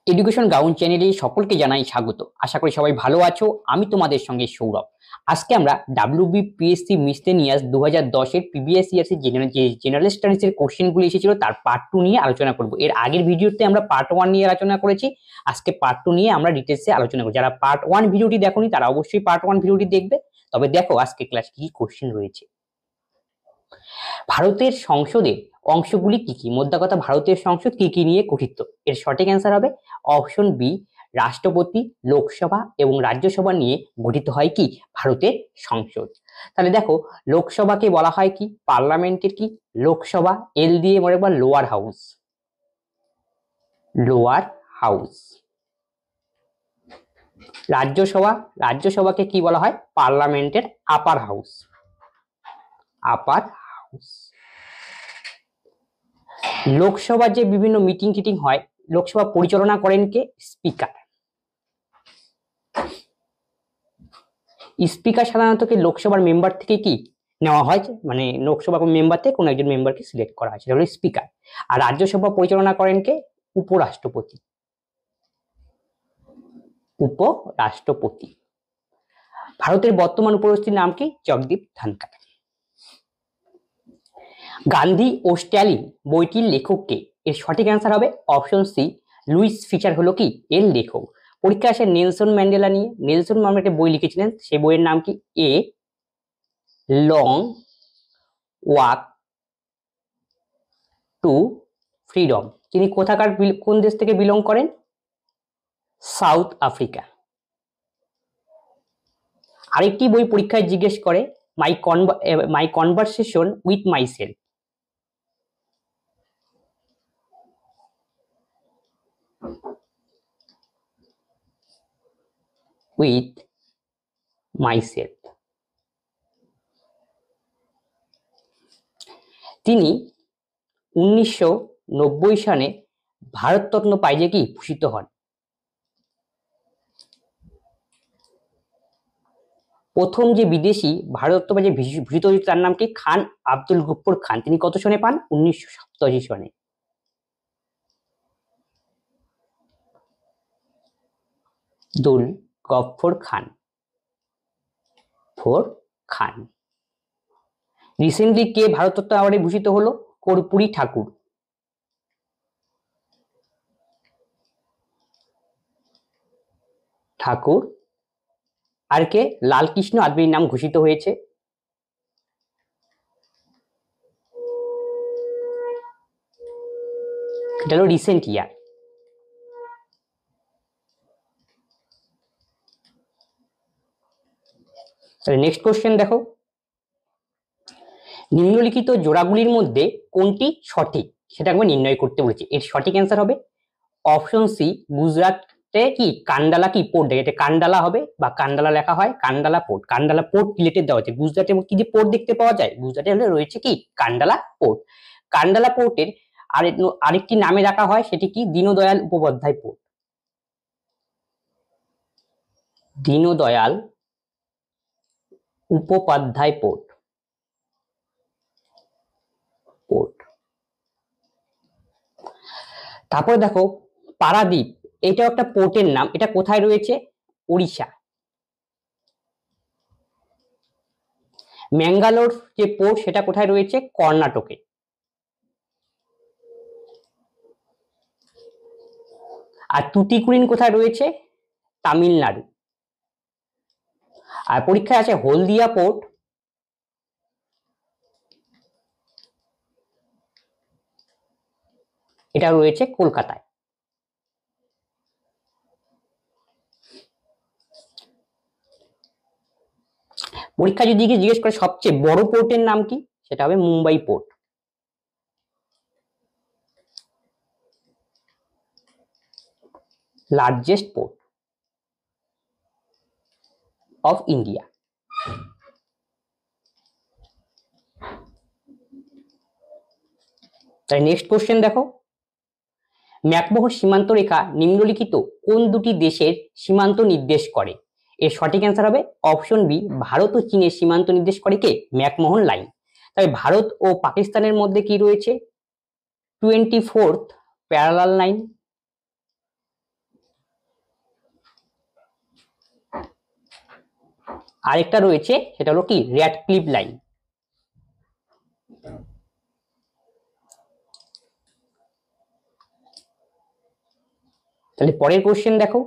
Education ground চ্যানেলে সকলকে জানাই স্বাগত। আশা করি সবাই ভালো আছো। আমি তোমাদের সঙ্গে সৌরভ। আজকে আমরা WBPSC মিসলেনিয়াস 2010-এর প্রিভিয়াস ইয়ার্সের জেনারেল স্টাডিজ এর কোশ্চেনগুলো এসেছিল তার পার্ট 2 নিয়ে আলোচনা করব। এর আগের ভিডিওতে আমরা পার্ট 1 নিয়ে আলোচনা করেছি, আজকে পার্ট 2 নিয়ে আমরা ডিটেইলসে আলোচনা করব। যারা পার্ট 1 ভিডিওটি দেখোনি তারা অবশ্যই পার্ট 1 ভিডিওটি দেখবে। তবে দেখো আজকে ক্লাসে কি কোশ্চেন রয়েছে। ভারতের সংসদের অংশগুলি কি কি? মোদ্দা কথা, ভারতের সংসদ কি কি নিয়ে গঠিত? এর সঠিক অ্যান্সার হবে অপশন বি, রাষ্ট্রপতি, লোকসভা এবং রাজ্যসভা নিয়ে গঠিত হয় কি ভারতের সংসদ। তাহলে দেখো, লোকসভাকে বলা হয় কি? পার্লামেন্টের কি? লোকসভা, এল দিয়ে মনে রাখবা lower house, lower house. Rajya Sabha, রাজ্যসভাকে কি বলা হয়? পার্লামেন্টের আপার হাউস, আপার হাউস। লোকসভার যে বিভিন্ন মিটিং টিটিং হয়, লোকসভা পরিচালনা করেন কে? স্পিকার। স্পিকার সাধারণত কি লোকসভার মেম্বার থেকে কি নেওয়া হয়, মানে লোকসভা মেম্বার থেকে কোনো একজন মেম্বারকে সিলেক্ট করা হয়, সেটা হলো স্পিকার। আর রাজ্যসভা পরিচালনা করেন কে? উপরাষ্ট্রপতি, উপরাষ্ট্রপতি। ভারতের বর্তমান উপরাষ্ট্রপতির নাম কি? জগদীপ ধনখড়। গান্ধী ও স্ট্যালিন বইটির লেখক কে? এর সঠিক অ্যান্সার হবে অপশন সি, লুইস ফিচার হলো কি এর লেখক। পরীক্ষা আসে নেলসন ম্যান্ডেলা নিয়ে। নেলসন ম্যান্ডেলা একটা বই লিখেছিলেন, সেই বইয়ের নাম কি? A long walk to freedom. তিনি কোথাকার, কোন দেশ থেকে বিলং করেন? South Africa. আরেকটি বই পরীক্ষায় জিজ্ঞেস করে, my conversation with my self. With myself. তিনি 1990 সালে ভারতরত্ন পাইজে কি ভূষিত হন? প্রথম যে বিদেশি ভারতরত্ন পাইজে ভূষিত হয়েছে তার নাম কি? খান আব্দুল গফুর খান। তিনি কত সনে পান? 1987 সনে। আব্দুল গফুর খান, খান। রিসেন্টলি কে ভারতরত্ন অ্যাওয়ার্ডে ভূষিত হলো? কর্পূরী ঠাকুর। ঠাকুর। আর কে? লালকৃষ্ণ আদবানির নাম ঘোষিত হয়েছে। এটা হলো রিসেন্ট ইয়ার। নেক্সট কোশ্চেন দেখো, নিম্নলিখিত জোড়াগুলির মধ্যে কোনটি সঠিক সেটা একবার নির্ণয় করতে বলেছে। এর সঠিক অ্যান্সার হবে অপশন সি, গুজরাটে কি কান্ডালা কি পোর্ট, এটা কান্ডালা হবে বা কান্ডালা লেখা হয়, Kandla port. Kandla port related দেওয়া হচ্ছে। গুজরাটে কি যে পোর্ট দেখতে পাওয়া যায়? গুজরাটে হলে রয়েছে কি কান্ডালা পোর্ট। কান্ডালা পোর্টের আরেকটি নামে রাখা হয়, সেটি কি? Deendayal Upadhyay port. Deendayal Upadhyay port, port. তারপরে দেখো, পারাদ্বীপ, এটাও একটা পোর্টের নাম। এটা কোথায় রয়েছে? ওড়িশা। ম্যাঙ্গালোর যে পোর্ট সেটা কোথায় রয়েছে? কর্ণাটকে। আর টুটিকুরিন কোথায় রয়েছে? তামিলনাড়ু। আর পরীক্ষায় আছে হলদিয়া পোর্ট, এটা রয়েছে কলকাতায়। পরীক্ষা যদি জিজ্ঞেস করে সবচেয়ে বড় পোর্টের নাম কি, সেটা হবে Mumbai port, largest port of India. তাই নেক্সট কোশ্চেন দেখো, ম্যাকমোহন সীমান্ত রেখা নিম্নলিখিত কোন দুটি দেশের সীমান্ত নির্দেশ করে? এর সঠিক অ্যান্সার হবে অপশন বি, ভারত ও চীনের সীমান্ত নির্দেশ করে কে? McMahon line. তবে ভারত ও পাকিস্তানের মধ্যে কি রয়েছে? 24th parallel line. আরেকটা রয়েছে সেটা হলো কি র্যাডক্লিফ লাইন। তাহলে পরের কোশ্চেন দেখো,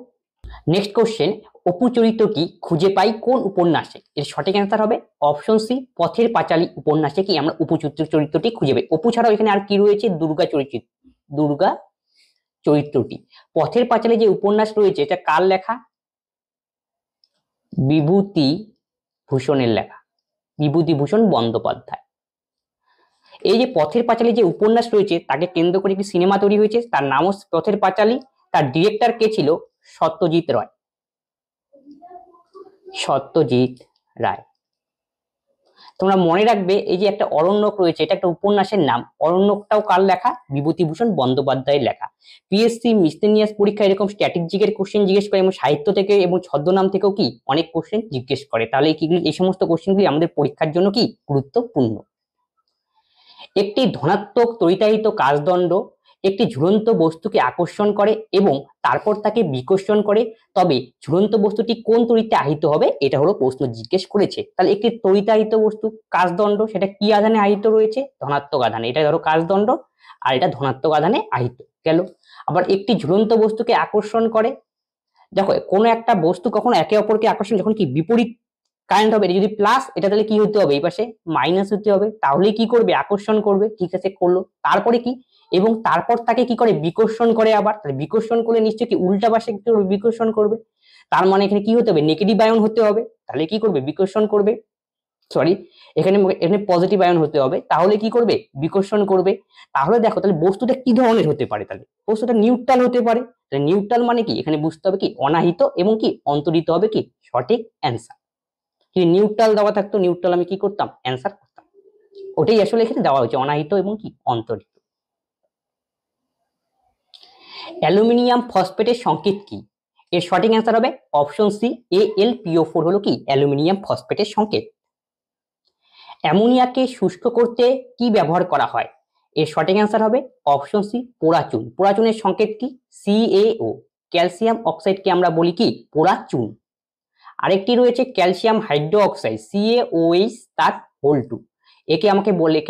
নেক্সট কোশ্চেন, অপু চরিত্রটি খুঁজে পাই কোন উপন্যাসে? এর সঠিক অ্যান্সার হবে অপশন সি, পথের পাঁচালী উপন্যাসে কি আমরা অপু চরিত্রটি খুঁজে পাই। অপু ছাড়াও এখানে আর কি রয়েছে, দুর্গা চরিত্রটি। পথের পাঁচালী যে উপন্যাস রয়েছে এটা কার লেখা? বিভূতি ভূষণের লেখা, বিভূতিভূষণ বন্দ্যোপাধ্যায়। এই যে পথের পাঁচালী যে উপন্যাস রয়েছে তাকে কেন্দ্র করে একটি সিনেমা তৈরি হয়েছে, তার নামও পথের পাঁচালী। তার ডিরেক্টর কে ছিল? সত্যজিৎ রায়। সত্যজিৎ রায়। তোমরা মনে রাখবে এই যে একটা অরণ্যক রয়েছে, এটা একটা উপন্যাসের নাম, অরণ্যকটাও কার লেখা? বিভূতিভূষণ বন্দ্যোপাধ্যায়ের লেখা। পিএসসি মিসলেনিয়াস পরীক্ষায় এরকম স্ট্র্যাটেজিকের কোশ্চেন জিজ্ঞেস করে এবং সাহিত্য থেকে এবং ছদ্মনাম থেকেও কি অনেক কোশ্চেন জিজ্ঞেস করে। তাহলে এই সমস্ত কোশ্চেনগুলি আমাদের পরীক্ষার জন্য কি গুরুত্বপূর্ণ। একটি ধনাত্মক তড়িতাহিত কাজদণ্ড একটি ঝুলন্ত বস্তুকে আকর্ষণ করে এবং তারপর তাকে বিকর্ষণ করে, তবে ঝুলন্ত বস্তুটি কোন তড়িতে আহিত হবে, এটা হলো প্রশ্ন জিজ্ঞেস করেছে। তাহলে একটি তড়িতাহিত বস্তু কাজদণ্ড সেটা কি আধানে আহিত রয়েছে? ধনাত্মক আধানে। এটা ধরো কাজদণ্ড আর এটা ধনাত্মক আধানে আহিত গেল। আবার একটি ঝুলন্ত বস্তুকে আকর্ষণ করে, দেখো কোনো একটা বস্তু কখনো একে অপরকে আকর্ষণ, যখন কি বিপরীত কারেন্ট হবে, এটা যদি প্লাস এটা তাহলে কি হতে হবে, এই পাশে মাইনাস হতে হবে, তাহলে কি করবে? আকর্ষণ করবে। ঠিক আছে, করলো। তারপরে কি? এবং তারপর তাকে কি করে? বিকর্ষণ করে। আবার তাহলে বিকর্ষণ করলে নিশ্চয়ই কি উল্টা পাশে বিকর্ষণ করবে। তার মানে এখানে কি হতে হবে? নেগেটিভ আয়ন হতে হবে। তাহলে কি করবে? বিকর্ষণ করবে। সরি, এখানে এখানে পজিটিভ আয়ন হতে হবে, তাহলে কি করবে? বিকর্ষণ করবে। তাহলে দেখো তাহলে বস্তুটা কি ধরনের হতে পারে? তাহলে বস্তুটা নিউট্রাল হতে পারে। তাহলে নিউট্রাল মানে কি? এখানে বুঝতে হবে কি অনাহিত এবং কি অন্তরিত হবে কি সঠিক অ্যান্সার। যদি নিউট্রাল দেওয়া থাকতো, নিউট্রাল আমি কি করতাম? অ্যান্সার করতাম। ওটাই আসলে এখানে দেওয়া হয়েছে, অনাহিত এবং কি অন্তরিত। অ্যালুমিনিয়াম ফসফেটের সংকেত কি? এর সঠিক অ্যান্সার হবে অপশন সি, AlPO4 হলো কি অ্যালুমিনিয়াম ফসফেটের সংকেত। অ্যামোনিয়াকে শুষ্ক করতে কি ব্যবহার করা হয়? এর সঠিক অ্যান্সার হবে অপশন সি, পোড়া চুন। পোড়া চুনের সংকেত কি? CaO। ক্যালসিয়াম অক্সাইডকে আমরা বলি কি পোড়া চুন। আরেকটি রয়েছে ক্যালসিয়াম হাইড্রো অক্সাইড, CaOH তার হোল 2, একে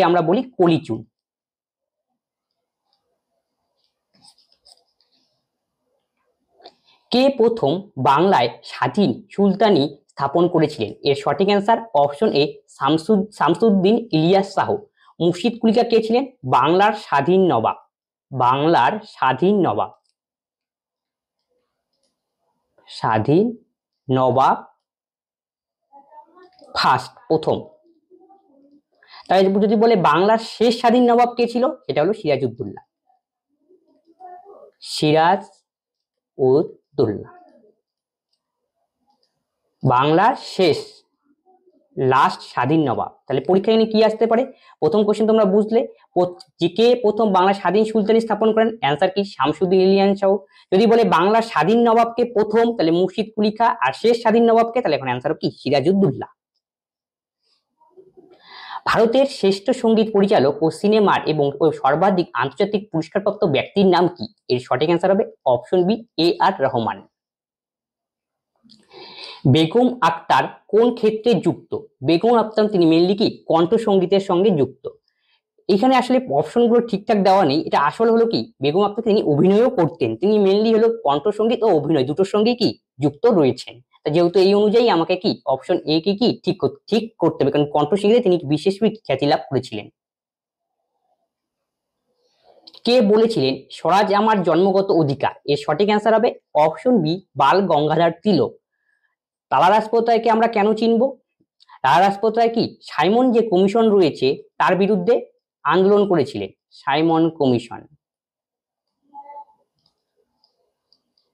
আমরা বলি কলি চুন। কে প্রথম বাংলায় স্বাধীন সুলতানি স্থাপন করেছিলেন? এর সঠিক answer option A, Shamsuddin Ilyas Shah. Murshid কুলিকা কে ছিলেন? বাংলার স্বাধীন নবাব। বাংলার স্বাধীন নবাব, স্বাধীন নবাব ফার্স্ট, প্রথম। তাই যদি বলে বাংলার শেষ স্বাধীন নবাব কে ছিল, সেটা হলো সিরাজউদ্দৌলা। সিরাজউদ্দৌলা বাংলার শেষ, লাস্ট স্বাধীন নবাব। তাহলে পরীক্ষায় কি আসতে পারে? প্রথম কোশ্চেন তোমরা বুঝলে, যে কে প্রথম বাংলার স্বাধীন সুলতানি স্থাপন করেন, অ্যান্সার কি শামসুদ্দিন ইলিয়াস শাহ। যদি বলে বাংলার স্বাধীন নবাবকে প্রথম, তাহলে মুর্শিদ কুলি খাঁ। আর শেষ স্বাধীন নবাবকে, তাহলে এখন অ্যান্সার কি সিরাজউদ্দৌলা। ভারতের শ্রেষ্ঠ সঙ্গীত পরিচালক ও সিনেমার এবং সর্বাধিক আন্তর্জাতিক পুরস্কারপ্রাপ্ত ব্যক্তির নাম কি? এর সঠিক অ্যান্সার হবে option B, AR Rahman. Begum Akhtar কোন ক্ষেত্রে যুক্ত? বেগম আক্তার তিনি মেনলি কি কণ্ঠ সঙ্গীতের সঙ্গে যুক্ত। এখানে আসলে অপশনগুলো ঠিকঠাক দেওয়া নেই, এটা আসলে হলো কি বেগম আক্তার তিনি অভিনয়ও করতেন, তিনি মেনলি হলো কণ্ঠসঙ্গীত ও অভিনয় দুটোর সঙ্গে কি যুক্ত রয়েছেন। যেহেতু এই অনুযায়ী আমাকে কি অপশন এ কে কি ঠিক করতে হবে, কারণ কণ্ঠশিল্পে তিনি বিশেষ খ্যাতি লাভ করেছিলেন। কে বলেছিলেন স্বরাজ আমার জন্মগত অধিকার? এর সঠিক অ্যান্সার হবে অপশন বি, বাল গঙ্গাধর তিলক। লালা রাজপথ রায়কে আমরা কেন চিনব? লালা রাজপথ রায় কি সাইমন যে কমিশন রয়েছে তার বিরুদ্ধে আন্দোলন করেছিলেন, সাইমন কমিশন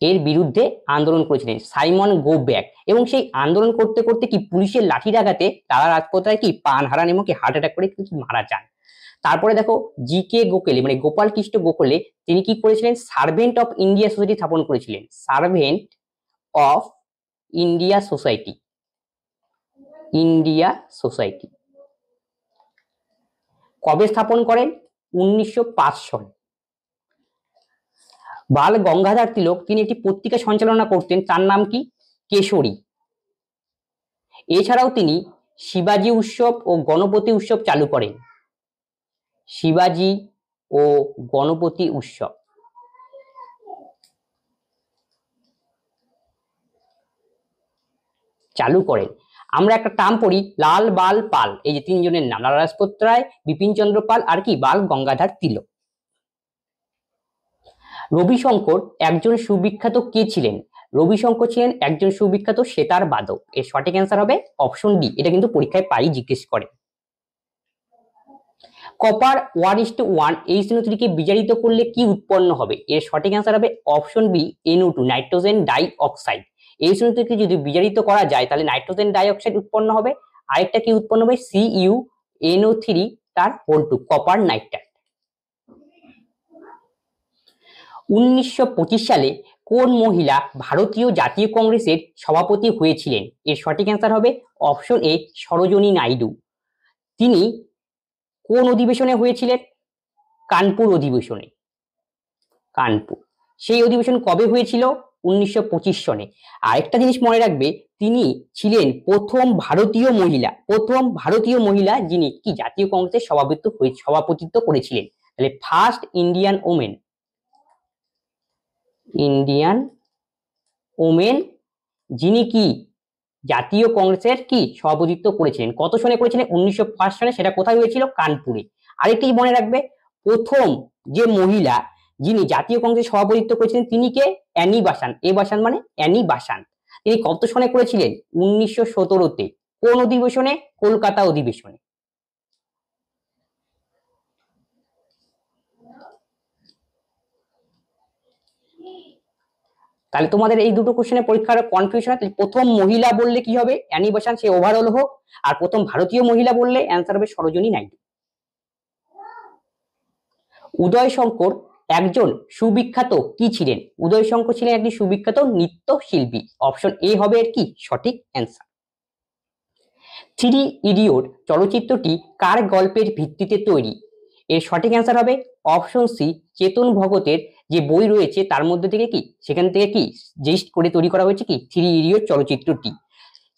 এর বিরুদ্ধে আন্দোলন করেছিলেন, সাইমন গো ব্যাক। এবং সেই আন্দোলন করতে করতে কি পুলিশের লাঠির আঘাতে লালা রাজপথ রায় কি প্রাণ হারান এবং কি হার্ট অ্যাটাক করে কিন্তু মারা যান। তারপরে দেখো GK গোখলে মানে গোপাল কৃষ্ণ গোখলে তিনি কি করেছিলেন? সার্ভেন্ট অফ ইন্ডিয়া সোসাইটি স্থাপন করেছিলেন, servant of India society, India society কবে স্থাপন করেন? 1905 সালে। বাল গঙ্গাধর তিলক তিনি একটি পত্রিকা সঞ্চালনা করতেন, তার নাম কি? কেশরী। এছাড়াও তিনি শিবাজি উৎসব ও গণপতি উৎসব চালু করেন। শিবাজি ও গণপতি উৎসব চালু করেন। আমরা একটা টার্ম পড়ি, লাল বাল পাল, এই যে তিনজনের নাম, লালা রাজপত রায়, বিপিন চন্দ্র পাল আর কি বাল গঙ্গাধর তিলক। রবিশঙ্কর একজন সুবিখ্যাত কে ছিলেন? রবিশঙ্কর ছিলেন একজন সুবিখ্যাত সেতার বাদক। এর সঠিক অ্যান্সার হবে অপশন ডি। এটা কিন্তু পরীক্ষায় প্রায়ই জিজ্ঞেস করে। কপার 1:1 HNO3 কে বিজারিত করলে কি উৎপন্ন হবে? এর সঠিক অ্যান্সার হবে option B NO2, nitrogen die oxide. HNO3 কে যদি বিজারিত করা যায় তাহলে নাইট্রোজেন ডাই অক্সাইড উৎপন্ন হবে। আরেকটা কি উৎপন্ন হবে? CuNO3 তার হোল 2, কপার নাইট্রাইট। 1925 সালে কোন মহিলা ভারতীয় জাতীয় কংগ্রেসের সভাপতি হয়েছিলেন? এর সঠিক অ্যান্সার হবে অপশন এ সরোজিনী নাইডু। তিনি কোন অধিবেশনে হয়েছিলেন? কানপুর অধিবেশনে। কানপুর। সেই অধিবেশন কবে হয়েছিল? 1925 সনে। আরেকটা জিনিস মনে রাখবে, তিনি ছিলেন প্রথম ভারতীয় মহিলা যিনি কি জাতীয় কংগ্রেসের সভাপতিত্ব করেছিলেন। তাহলে ফার্স্ট ইন্ডিয়ান ওমেন যিনি কি জাতীয় কংগ্রেসের কি সভাপতিত্ব করেছিলেন। কত সনে করেছিলেন? 1905 সনে। সেটা কোথায় হয়েছিল? কানপুরে। আরেকটি মনে রাখবে, প্রথম যে মহিলা যিনি জাতীয় কংগ্রেসের সভাপতিত্ব করেছিলেন তিনি কে? অ্যানি বাসান্ত। এ বাসান্ত মানে অ্যানি বাসান্ত। তিনি কত সনে করেছিলেন? 1917-তে। কোন অধিবেশনে? কলকাতা অধিবেশনে। তাহলে তোমাদের এই দুটো কোশ্চেনে পরীক্ষার কনফিউশন হয়। প্রথম মহিলা বললে কি হবে? অ্যানি বাসান্ত, সে ওভারঅল হোক। আর প্রথম ভারতীয় মহিলা বললে অ্যান্সার হবে সরোজিনী নাইডু। উদয় শঙ্কর একজন সুবিখ্যাত কি ছিলেন? উদয় শঙ্কর ছিলেন একটি সুবিখ্যাত নৃত্যশিল্পী। অপশন এ হবে এর কি সঠিক অ্যান্সার। থ্রি ইডিয়ট চলচ্চিত্রটি কার গল্পের ভিত্তিতে তৈরি? এর সঠিক অ্যান্সার হবে অপশন সি চেতন ভগতের যে বই রয়েছে তার মধ্যে থেকে কি সেখান থেকে কি জিস্ট করে তৈরি করা হয়েছে কি থ্রি ইডিয়ট চলচ্চিত্রটি।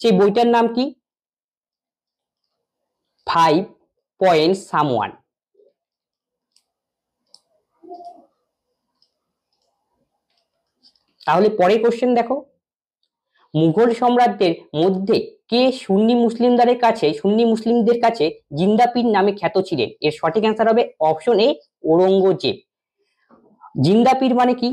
সেই বইটার নাম কি? 5 পয়েন্ট সামওয়ান। তাহলে পরের কোশ্চেন দেখো, মুঘল সম্রাটদের মধ্যে কে সুন্নি মুসলিমদের কাছে জিন্দা পীর নামে খ্যাত ছিলেন? এর সঠিক অ্যান্সার হবে অপশন এ ঔরঙ্গজেব। জিন্দা পীর মানে কি?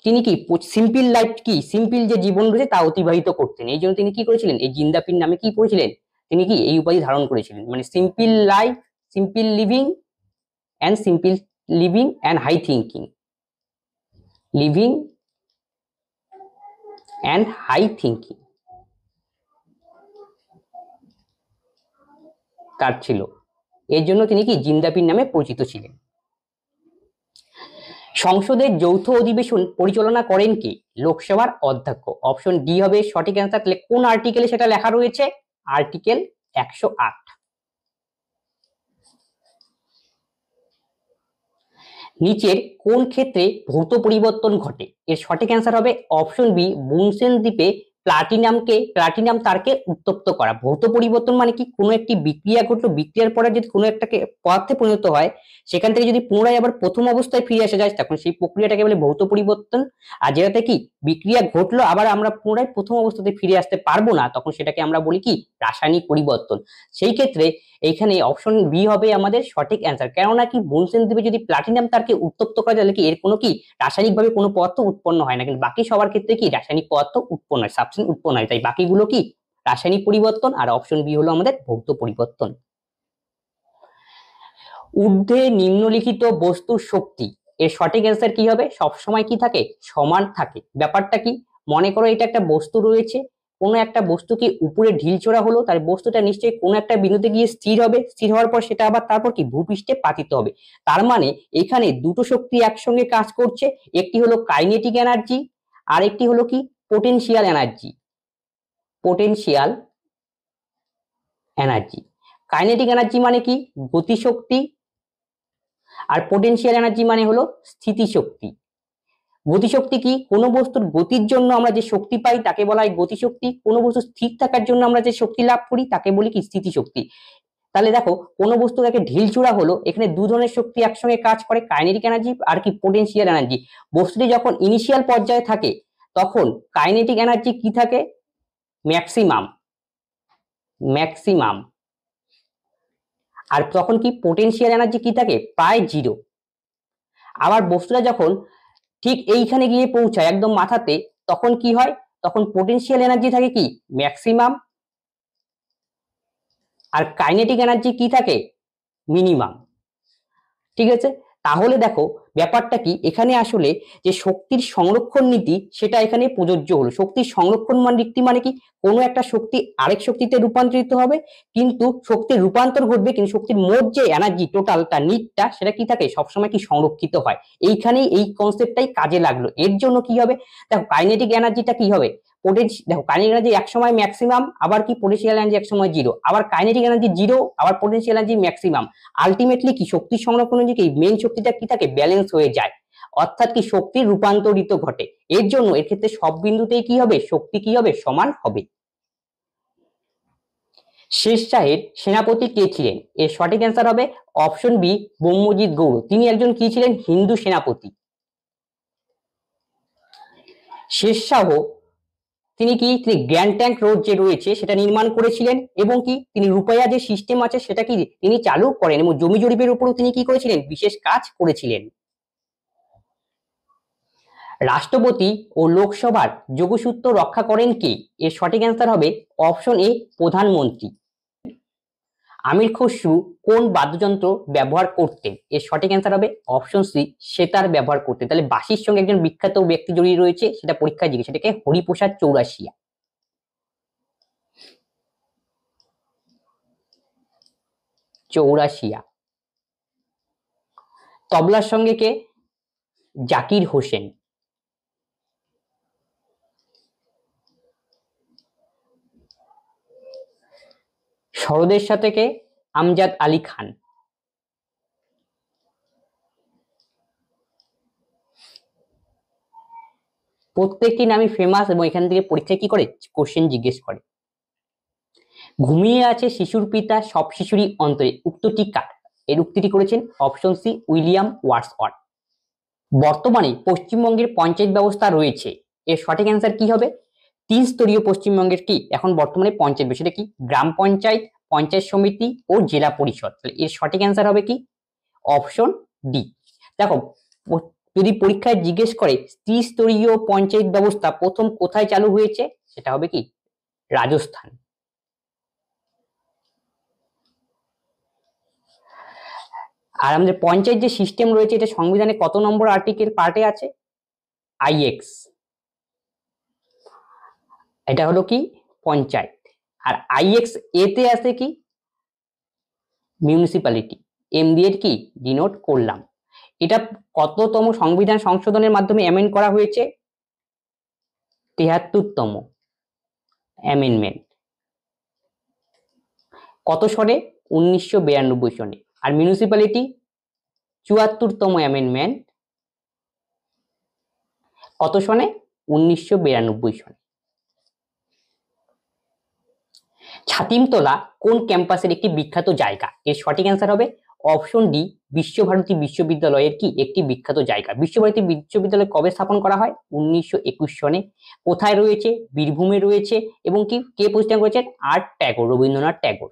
তিনি কি সিম্পল লাইফ, কি সিম্পল যে জীবন রয়েছে তা অতিবাহিত করতেন, এই জন্য তিনি কি করেছিলেন? এই জিন্দা পীর নামে কি করেছিলেন? তিনি কি এই উপাধি ধারণ করেছিলেন, মানে simple life, simple living and high thinking, living and high thinking তার ছিল, এর জন্য তিনি কি জিন্দা পীর নামে পরিচিত ছিলেন। সংসদের যৌথ অধিবেশন পরিচালনা করেন কে? লোকসভার অধ্যক্ষ। অপশন ডি হবে সঠিক অ্যান্সার। তাহলে কোন আর্টিকেলে সেটা লেখা রয়েছে? আর্টিকেল 108। নিচের কোন ক্ষেত্রে ভৌত পরিবর্তন ঘটে? এর সঠিক অ্যান্সার হবে অপশন বি বুনসেন দ্বীপে প্লাটিনাম তারকে উত্তপ্ত করা। ভৌত পরিবর্তন মানে কি? কোনো একটি বিক্রিয়া ঘটলো, বিক্রিয়ার পরে যদি কোনো একটাকে পদার্থে পরিণত হয় সেখান থেকে যদি পুনরায় আবার প্রথম অবস্থায় ফিরে আসা যায় তখন সেই প্রক্রিয়াটাকে বলে ভৌত পরিবর্তন। আর যেটাতে কি বিক্রিয়া ঘটলো আবার আমরা পুনরায় প্রথম অবস্থাতে ফিরে আসতে পারবো না তখন সেটাকে আমরা বলি কি রাসায়নিক পরিবর্তন। সেই ক্ষেত্রে এইখানে অপশন বি হবে আমাদের সঠিক অ্যান্সার। কেননা কি বুনসেন দ্বীপে যদি প্লাটিনাম তারকে উত্তপ্ত করা যায় কি এর কোনো কি রাসায়নিকভাবে কোনো পদার্থ উৎপন্ন হয় না, কিন্তু বাকি সবার ক্ষেত্রে কি রাসায়নিক পদার্থ উৎপন্ন হয়, সাবস্টেন্স উৎপন্ন হয়, তাই বাকিগুলো কি রাসায়নিক পরিবর্তন। আর অপশন বি হলো আমাদের ভৌত পরিবর্তন। ঊর্ধ্বে নিম্নলিখিত বস্তুর শক্তি, এর সঠিক অ্যান্সার কি হবে? সবসময় কি থাকে? সমান থাকে। ব্যাপারটা কি? মনে করো এটা একটা বস্তু রয়েছে, কোনো একটা বস্তুকে উপরে ঢিলছোড়া হলো, তার বস্তুটা নিশ্চয়ই কোনো একটা বিন্দুতে গিয়ে স্থির হবে, স্থির হওয়ার পর সেটা আবার তারপর কি ভূপৃষ্ঠে পাতিত হবে। তার মানে এখানে দুটো শক্তি একসঙ্গে কাজ করছে, একটি হলো কাইনেটিক এনার্জি আর একটি হলো কি পোটেনশিয়াল এনার্জি। কাইনেটিক এনার্জি মানে কি? গতিশক্তি। আর পোটেনশিয়াল এনার্জি মানে হলো স্থিতিশক্তি। গতিশক্তি কি? কোনো বস্তুর গতির জন্য আমরা যে শক্তি পাই তাকে বলা হয় গতিশক্তি। কোনো বস্তু স্থির থাকার জন্য আমরা যে শক্তি লাভ করি তাকে বলি কি? স্থিতিশক্তি। তাহলে দেখো কোনো বস্তুর একটা ঢিলছোড়া হলো, এখানে দু ধরনের শক্তি একসঙ্গে কাজ করে, কাইনেটিক এনার্জি আর কি পোটেনশিয়াল এনার্জি। বস্তুটি যখন ইনিশিয়াল পর্যায়ে থাকে তখন কাইনেটিক এনার্জি কি থাকে? Maximum, maximum. আর তখন কি পোটেনশিয়াল এনার্জি কি থাকে? প্রায় জিরো। আবার বস্তুটা যখন ঠিক এইখানে গিয়ে পৌঁছায় একদম মাথাতে, তখন কি হয়? তখন পোটেনশিয়াল এনার্জি থাকে কি? ম্যাক্সিমাম। আর কাইনেটিক এনার্জি কি থাকে? মিনিমাম। ঠিক আছে, তাহলে দেখো ব্যাপারটা কি, এখানে আসলে যে শক্তির সংরক্ষণ নীতি সেটা এখানে প্রযোজ্য হলো। শক্তির সংরক্ষণ নীতি মানে কি? কোনো একটা শক্তি আরেক শক্তিতে রূপান্তরিত হবে, কিন্তু শক্তির রূপান্তর ঘটবে, কিন্তু শক্তির মোট যে এনার্জি টোটাল তার নিটটা সেটা কি থাকে? সবসময় কি সংরক্ষিত হয়। এইখানেই এই কনসেপ্টটাই কাজে লাগলো। এর জন্য কি হবে? দেখো কাইনেটিক এনার্জিটা কি হবে? দেখো কাইনেটিক এনার্জি এক সময় ম্যাক্সিমাম, আবার কি পোটেনশিয়াল এনার্জি এক সময় জিরো, আবার কাইনেটিক এনার্জি জিরো, আবার পোটেনশিয়াল এনার্জি ম্যাক্সিমাম। আলটিমেটলি কি শক্তি সংরক্ষণের যে মেইন শক্তিটা কি থাকে? ব্যালেন্স হয়ে যায়, অর্থাৎ কি শক্তির রূপান্তরিত ঘটে। এর জন্য এর ক্ষেত্রে সব বিন্দুতেই কি হবে? শক্তি কি হবে? সমান হবে। শেষ শাহের সেনাপতি কে ছিলেন? এর সঠিক অ্যান্সার হবে অপশন বি, ব্রহ্মজিৎ গৌড়। তিনি একজন কি ছিলেন? হিন্দু সেনাপতি। শেষ শাহ তিনি কি? তিনি গ্র্যান্ড ট্যাঙ্ক রোড যে রয়েছে সেটা নির্মাণ করেছিলেন, এবং কি তিনি রূপায়া যে সিস্টেম আছে সেটা কি তিনি চালু করেন, এবং জমি জরিপের উপরও তিনি কি করেছিলেন? বিশেষ কাজ করেছিলেন। রাষ্ট্রপতি ও লোকসভার যোগসূত্র রক্ষা করেন কে? এর সঠিক অ্যান্সার হবে অপশন এ, প্রধানমন্ত্রী। আমির খসরু কোন বাদ্যযন্ত্র ব্যবহার করতেন? এর সঠিক অ্যান্সার হবে অপশন সি, সেতার ব্যবহার করতেন। তাহলে বাঁশির সঙ্গে একজন বিখ্যাত ব্যক্তি জড়িয়ে রয়েছে, সেটা পরীক্ষায় জিজ্ঞেস, সেটাকে হরিপ্রসাদ চৌরাশিয়া। চৌরাশিয়া। তবলার সঙ্গে কে? জাকির হোসেন। সরোদের সাথে কে? আমজাদ আলী খান। প্রত্যেকটি নামই ফেমাস, এবং এখান থেকে পরীক্ষায় কি করে? কোশ্চেন জিজ্ঞেস করে। ঘুমিয়ে আছে শিশুর পিতা, সব শিশুরই অন্তরে, উক্তিটি কার? এর উক্তিটি করেছেন অপশন সি, উইলিয়াম ওয়ার্ডসওয়ার্থ। বর্তমানে পশ্চিমবঙ্গের পঞ্চায়েত ব্যবস্থা রয়েছে, এর সঠিক অ্যান্সার কি হবে? ত্রিস্তরীয় পশ্চিমবঙ্গের কি এখন বর্তমানে পঞ্চায়েত, সেটা কি? গ্রাম পঞ্চায়েত, পঞ্চায়েত সমিতি ও জেলা পরিষদ। তাহলে এর সঠিক অ্যান্সার হবে কি? Option D. দেখো যদি পরীক্ষায় জিজ্ঞেস করে ত্রিস্তরীয় পঞ্চায়েত ব্যবস্থা প্রথম কোথায় চালু হয়েছে, সেটা হবে কি? রাজস্থান। আর আমাদের পঞ্চায়েত যে সিস্টেম রয়েছে এটা সংবিধানে কত নম্বর আর্টিকেল পার্টে আছে? আইএক্স। এটা হলো কি? পঞ্চায়েত। আর আইএক্স এতে আছে কি? মিউনিসিপ্যালিটি। এম দিয়ে কি ডিনোট করলাম। এটা কততম সংবিধান সংশোধনের মাধ্যমে অ্যামেন্ড করা হয়েছে? ৭৩তম অ্যামেন্ডমেন্ট। কত সনে? ১৯৯২ সনে। আর মিউনিসিপ্যালিটি ৭৪তম অ্যামেন্ডমেন্ট কত সনে? ১৯৯২ সনে। ছাতিমতলা কোন ক্যাম্পাসের একটি বিখ্যাত জায়গা? এর সঠিক অ্যান্সার হবে অপশন ডি, বিশ্বভারতী বিশ্ববিদ্যালয়ের কি একটি বিখ্যাত জায়গা। বিশ্বভারতী বিশ্ববিদ্যালয় কবে স্থাপন করা হয়? ১৯২১ সনে। কোথায় রয়েছে? বীরভূমে রয়েছে। এবং কি কে প্রতিষ্ঠা করেছেন? আর ট্যাগোর, রবীন্দ্রনাথ ট্যাগোর।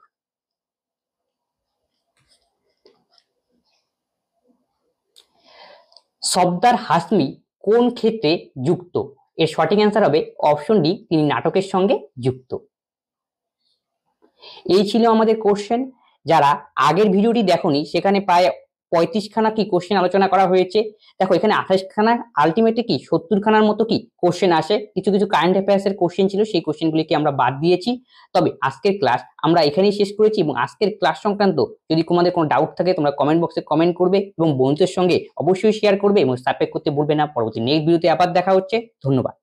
সর্দার হাসমি কোন ক্ষেত্রে যুক্ত? এর সঠিক অ্যান্সার হবে অপশন ডি, তিনি নাটকের সঙ্গে যুক্ত। এই ছিল আমাদের কোশ্চেন। যারা আগের ভিডিওটি দেখোনি সেখানে প্রায় ৩৫খানা কি কোশ্চেন আলোচনা করা হয়েছে। দেখো এখানে ২৮খানা, আলটিমেটলি কি ৭০খানার মতো কি কোশ্চেন আসে। কিছু কিছু কারেন্ট অ্যাফেয়ার্স এর কোশ্চেন ছিল, সেই কোশ্চেনগুলিকে আমরা বাদ দিয়েছি। তবে আজকের ক্লাস আমরা এখানেই শেষ করেছি, এবং আজকের ক্লাস সংক্রান্ত যদি তোমাদের কোনো ডাউট থাকে তোমরা কমেন্ট বক্সে কমেন্ট করবে, এবং বন্ধুদের সঙ্গে অবশ্যই শেয়ার করবে, এবং সাবস্ক্রাইব করতে ভুলবে না। পরবর্তী নেক্সট ভিডিওতে আবার দেখা হচ্ছে। ধন্যবাদ।